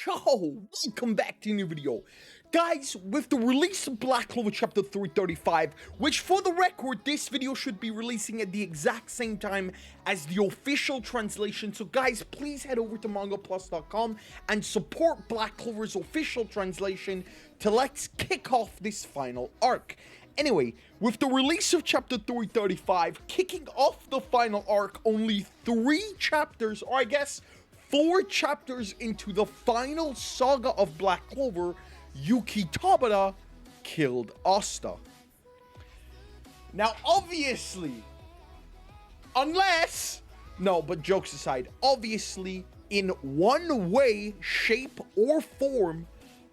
Yo, welcome back to a new video. Guys, with the release of Black Clover Chapter 335, which for the record, this video should be releasing at the exact same time as the official translation. So guys, please head over to mangaplus.com and support Black Clover's official translation to let's kick off this final arc. Anyway, with the release of Chapter 335, kicking off the final arc, only 3 chapters, or I guess 4 chapters into the final saga of Black Clover, Yuki Tabata killed Asta. Now, obviously, but jokes aside, obviously, in one way, shape, or form,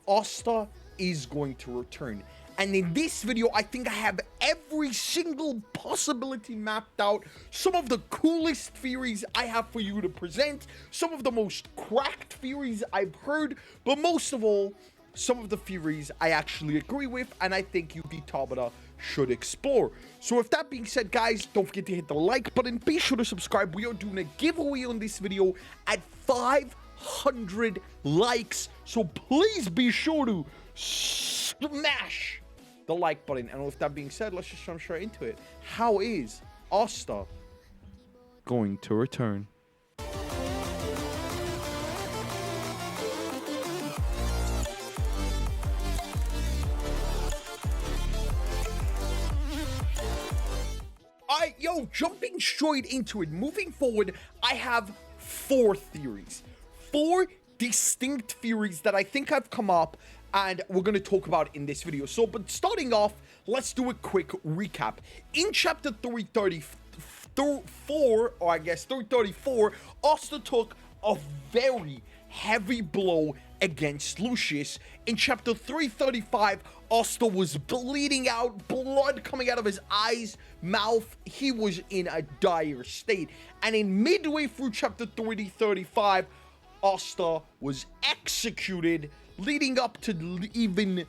Asta is going to return. And in this video, I think I have every single possibility mapped out. Some of the coolest theories I have for you to present. Some of the most cracked theories I've heard. But most of all, some of the theories I actually agree with. And I think Yuki Tabata should explore. So with that being said, guys, don't forget to hit the like button. Be sure to subscribe. We are doing a giveaway on this video at 500 likes. So please be sure to smash the like button. And with that being said, let's just jump straight into it. How is Asta going to return? Alright, yo, jumping straight into it. Moving forward, I have 4 theories. 4 distinct theories that I think I've come up and we're going to talk about in this video. So, but starting off, let's do a quick recap. In chapter 334, or I guess 334, Asta took a very heavy blow against Lucius. In chapter 335, Asta was bleeding out, blood coming out of his eyes, mouth. He was in a dire state. And in midway through chapter 335, Asta was executed, leading up to even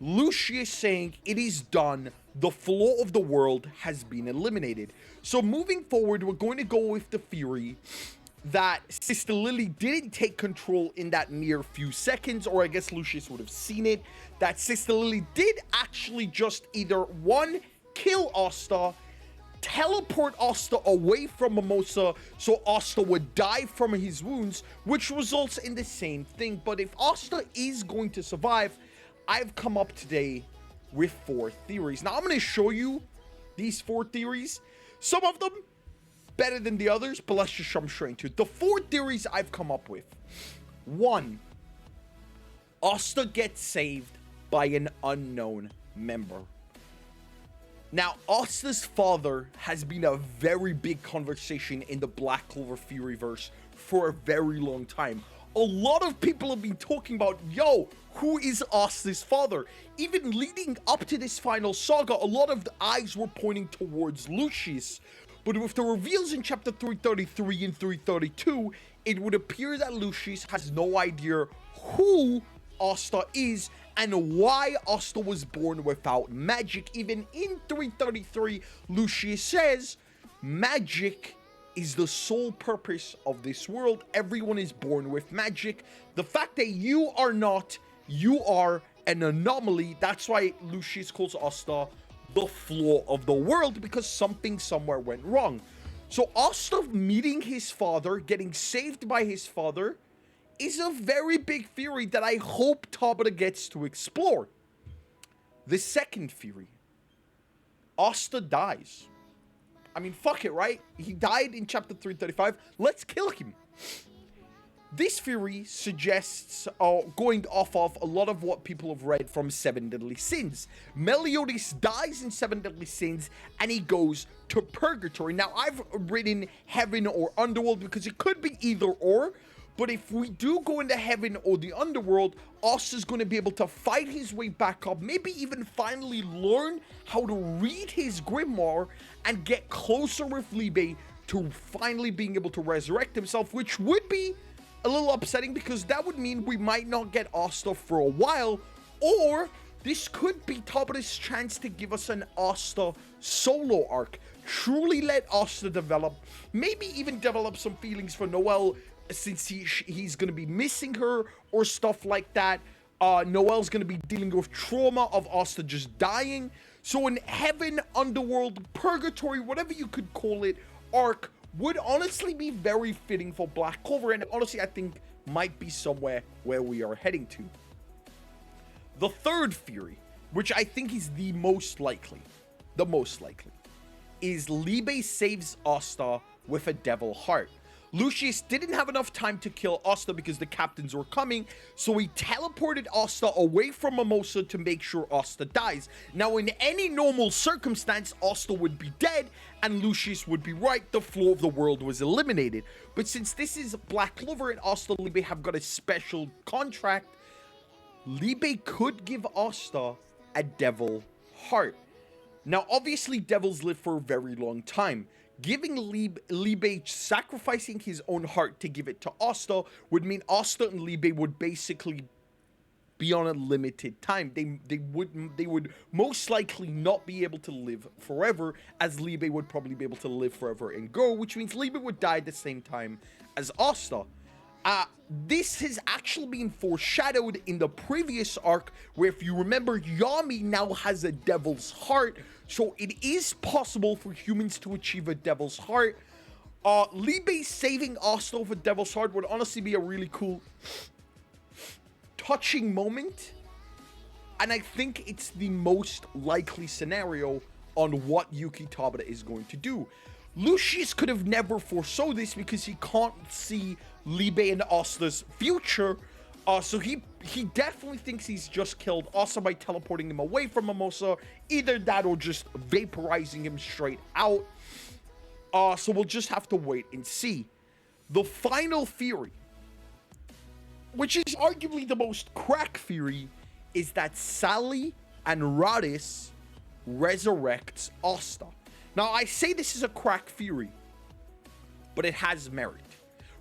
Lucius saying, "It is done, the flaw of the world has been eliminated." So moving forward, we're going to go with the theory that Sister Lily didn't take control in that mere few seconds, or I guess Lucius would have seen it, that Sister Lily did actually just either, 1, kill Asta, teleport Asta away from Mimosa so Asta would die from his wounds, which results in the same thing. But if Asta is going to survive, I've come up today with 4 theories. Now, I'm going to show you these 4 theories. Some of them better than the others, but let's just jump straight into it. The 4 theories I've come up with. 1, Asta gets saved by an unknown member. Now, Asta's father has been a very big conversation in the Black Clover Theoryverse for a very long time. A lot of people have been talking about, yo, who is Asta's father? Even leading up to this final saga, a lot of the eyes were pointing towards Lucius. But with the reveals in chapter 333 and 332, it would appear that Lucius has no idea who Asta is and why Asta was born without magic. Even in 333, Lucius says, magic is the sole purpose of this world. Everyone is born with magic. The fact that you are not, you are an anomaly. That's why Lucius calls Asta the flaw of the world, because something somewhere went wrong. So Asta meeting his father, getting saved by his father, is a very big theory that I hope Tabata gets to explore. The second theory, Asta dies. I mean, fuck it, right? He died in chapter 335. Let's kill him. This theory suggests, going off of a lot of what people have read from 7 Deadly Sins. Meliodas dies in 7 Deadly Sins and he goes to Purgatory. Now, I've written Heaven or Underworld because it could be either or. But if we do go into Heaven or the Underworld, Asta's going to be able to fight his way back up, maybe even finally learn how to read his grimoire and get closer with Liebe to finally being able to resurrect himself, which would be a little upsetting because that would mean we might not get Asta for a while, or this could be Tabata's chance to give us an Asta solo arc. Truly let Asta develop, maybe even develop some feelings for Noelle, since he's going to be missing her or stuff like that. Noel's going to be dealing with trauma of Asta just dying. So in Heaven, Underworld, Purgatory, whatever you could call it, arc would honestly be very fitting for Black Clover, and honestly I think might be somewhere where we are heading to. The third theory, which I think is the most likely, is Liebe saves Asta with a devil heart. Lucius didn't have enough time to kill Asta because the captains were coming, so he teleported Asta away from Mimosa to make sure Asta dies. Now, in any normal circumstance, Asta would be dead, and Lucius would be right, the flow of the world was eliminated. But since this is Black Clover and Asta and Liebe have got a special contract, Liebe could give Asta a devil heart. Now, obviously, devils live for a very long time. Giving Liebe sacrificing his own heart to give it to Asta would mean Asta and Liebe would basically be on a limited time. They would most likely not be able to live forever, as Liebe would probably be able to live forever and go, which means Liebe would die at the same time as Asta. This has actually been foreshadowed in the previous arc, where if you remember, Yami now has a devil's heart, so it is possible for humans to achieve a devil's heart. Liebe saving Asta with a devil's heart would honestly be a really cool, touching moment, and I think it's the most likely scenario on what Yuki Tabata is going to do. Lucius could have never foresaw this because he can't see Liebe and Asta's future, so he definitely thinks he's just killed Asta by teleporting him away from Mimosa. Either that or just vaporizing him straight out. So we'll just have to wait and see. The final theory, which is arguably the most crack theory, is that Sally and Radis resurrects Asta. Now, I say this is a crack theory, but it has merit.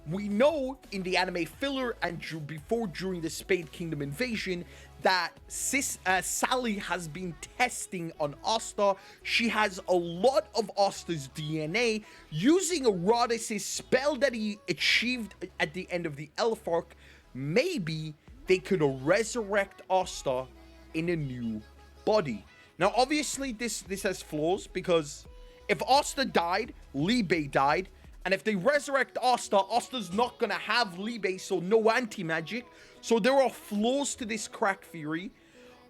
We know in the anime filler and during the Spade Kingdom invasion that Sally has been testing on Asta. She has a lot of Asta's DNA. Using Radis' spell that he achieved at the end of the Elf arc, maybe they could resurrect Asta in a new body. Now, obviously, this has flaws, because if Asta died, Liebe died, and if they resurrect Asta, Asta's not gonna have Liebe, so no anti-magic. So there are flaws to this crack theory.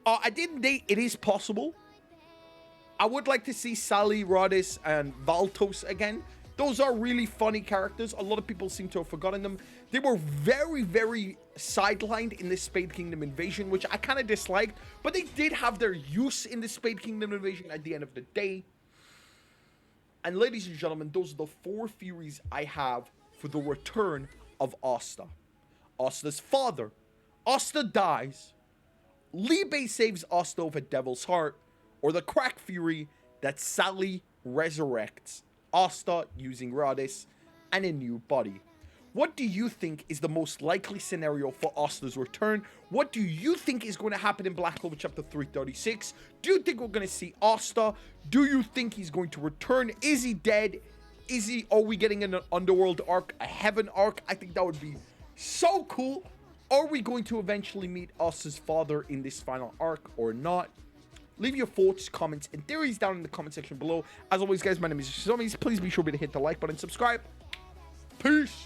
At the end of the day, it is possible. I would like to see Sally, Radis, and Valtos again. Those are really funny characters. A lot of people seem to have forgotten them. They were very, very sidelined in the Spade Kingdom invasion, which I kind of disliked, but they did have their use in the Spade Kingdom invasion at the end of the day. And ladies and gentlemen, those are the 4 theories I have for the return of Asta. Asta's father. Asta dies. Liebe saves Asta with a devil's heart. Or the crack theory that Sally resurrects Asta using Radis and a new body. What do you think is the most likely scenario for Asta's return? What do you think is going to happen in Black Clover Chapter 336? Do you think we're going to see Asta? Do you think he's going to return? Is he dead? Are we getting an Underworld arc, a Heaven arc? I think that would be so cool. Are we going to eventually meet Asta's father in this final arc or not? Leave your thoughts, comments, and theories down in the comment section below. As always, guys, my name is Zombies. Please be sure to hit the like button, subscribe. Peace.